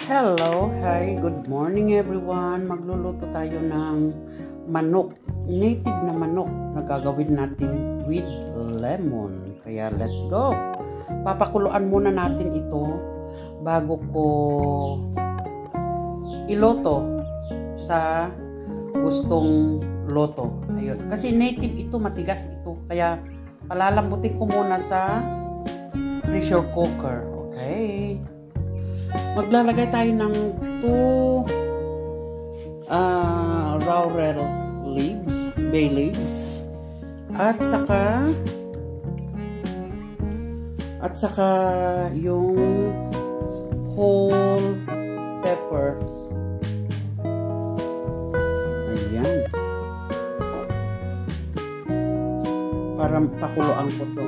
Hello, hi, good morning everyone. Magluluto tayo ng manok, native na manok na gagawin natin with lemon. Kaya let's go. Papakuluan muna natin ito bago ko iloto sa gustong loto. Ayun. Kasi native ito, matigas ito. Kaya palalambutin ko muna sa pressure cooker. Okay. Maglalagay tayo ng 2 laurel leaves, bay leaves, at saka yung whole pepper. Ayan. Para pakuluan ko to.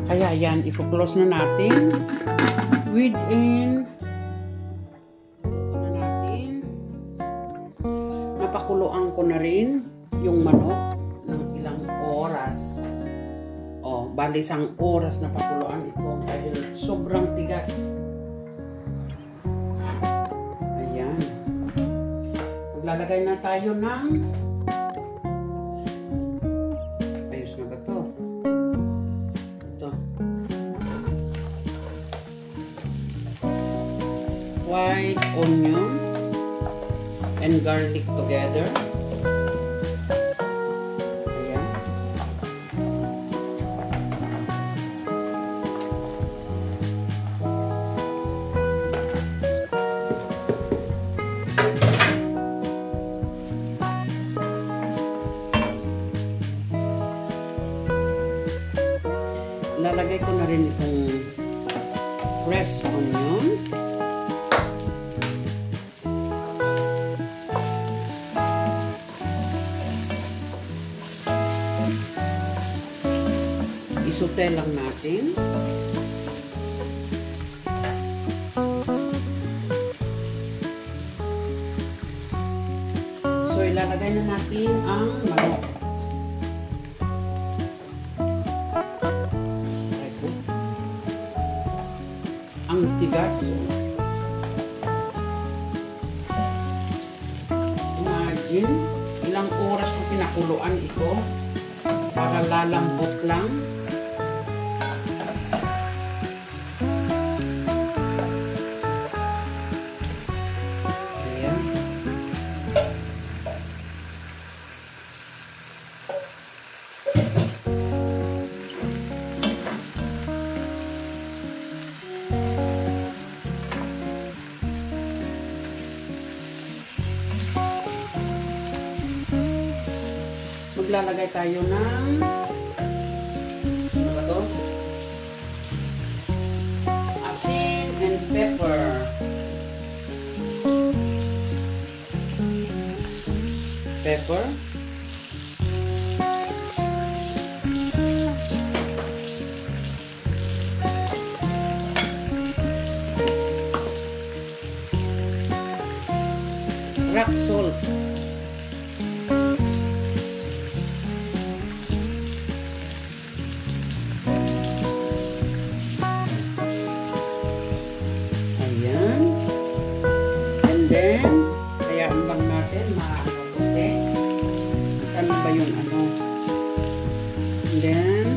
Kaya ayan, i-close na natin. Napakuluan ko na rin yung manok ng ilang oras. Bali 1 oras na pakuluan ito dahil sobrang tigas. Ayan. Maglalagay na tayo ng ayos na ba to? Ito. White onion and garlic together. Ayan. Lalagay ko na rin itong fresh onion. Isute lang natin. So, ilalagay na natin ang manok. Ang tigas. Imagine, ilang oras ko pinakuluan ito para lalambot lang. Maglalagay tayo ng ano ba to? Asin and pepper. Pepper. Rock salt. Then, hayaan lang natin makakapunti. Ano ba yung ano? And then,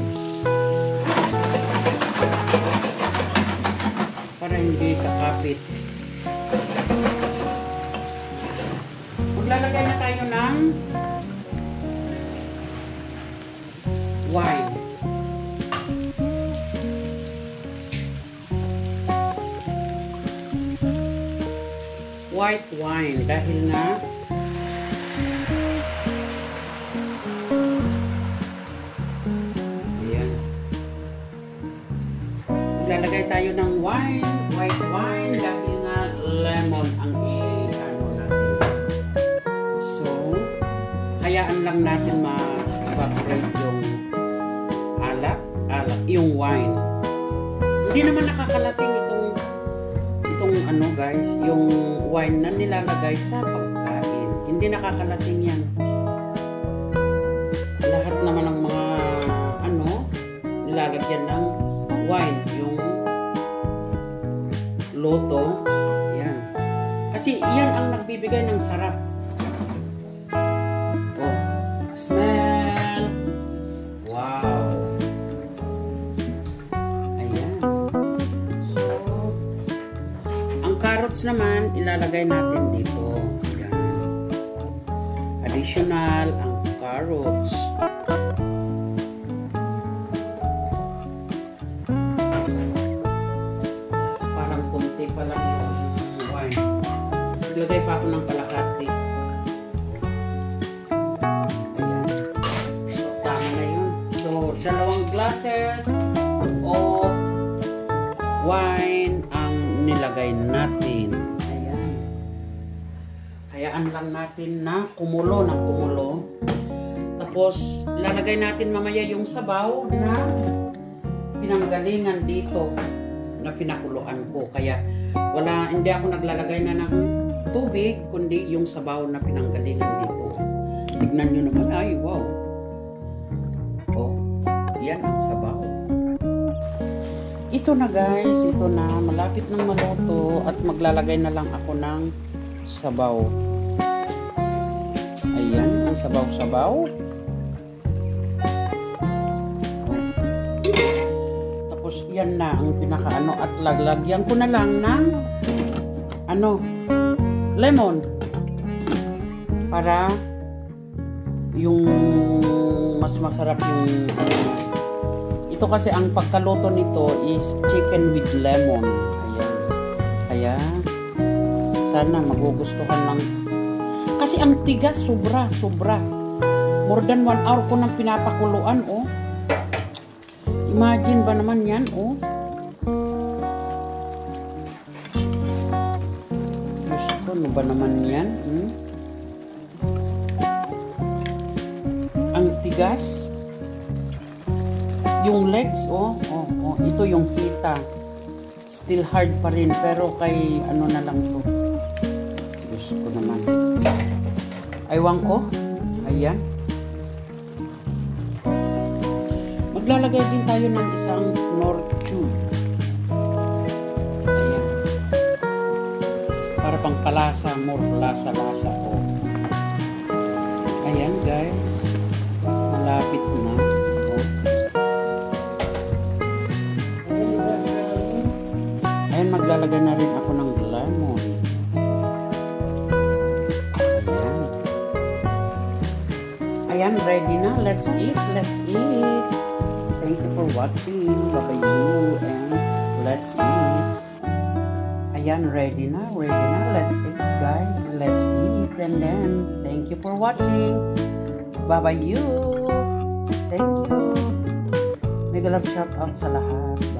para hindi kakapit. Maglalagay na tayo ng wine. White wine dahil na ayan. Lalagay tayo ng white wine dahil nga lemon ang ano natin. So, hayaan lang natin ma-evaporate yung alak, yung wine. Hindi naman nakakalasing itong ano guys, yung wine na nilalagay sa pagkain. Hindi nakakalasing yan. Lahat naman ng mga ano, nilalagyan ng wine. Yung loto, magbibigay ng sarap. Oh, smell. Wow. Ayan. So, ang carrots naman, ilalagay natin dito. Ayan. Additional ang carrots. Parang kunti pa lang yung wine. Naglagay pa ako ng kalahati. Ayan. So, tama na yun. So, 2 glasses of wine ang nilagay natin. Ayan. Hayaan lang natin na kumulo ng kumulo. Tapos, lalagay natin mamaya yung sabaw na pinanggalingan dito na pinakuluan ko. Kaya, hindi ako naglalagay na ng tubig, kundi yung sabaw na pinanggalingan dito. Tignan nyo naman, ay wow. Oh, yan ang sabaw. Ito na guys, ito na. Malapit ng maluto at maglalagay na lang ako ng sabaw. Ayan, ang sabaw-sabaw. Tapos yan na ang pinakaano at lagyan ko na lang ng lemon para yung mas masarap yung ito kasi ang pagkaluto nito is chicken with lemon. Ayan. Kaya sana magugustuhan ng kasi ang tigas sobra. More than 1 hour ko nang pinapakuluan, oh. Imagine ba naman yan, oh. Gusto, ano ba naman yan? Ang tigas. Yung legs, oh. Ito yung hita. Still hard pa rin, pero kay ano na lang to. Gusto ko naman. Aywan ko. Ayan. Maglalagay din tayo ng isang Knorr tube. Ayan. Para pang palasa, more lasa-lasa ko. Ayan guys. Malapit na. Oh. Ayan, maglalagay na rin ako ng lemon. Ayan, ready na. Let's eat. Thank you for watching. Bye-bye you and let's eat. Ayan, ready na. Let's eat, guys. Let's eat and then thank you for watching. Bye-bye you. Thank you. Mega love shout out sa lahat.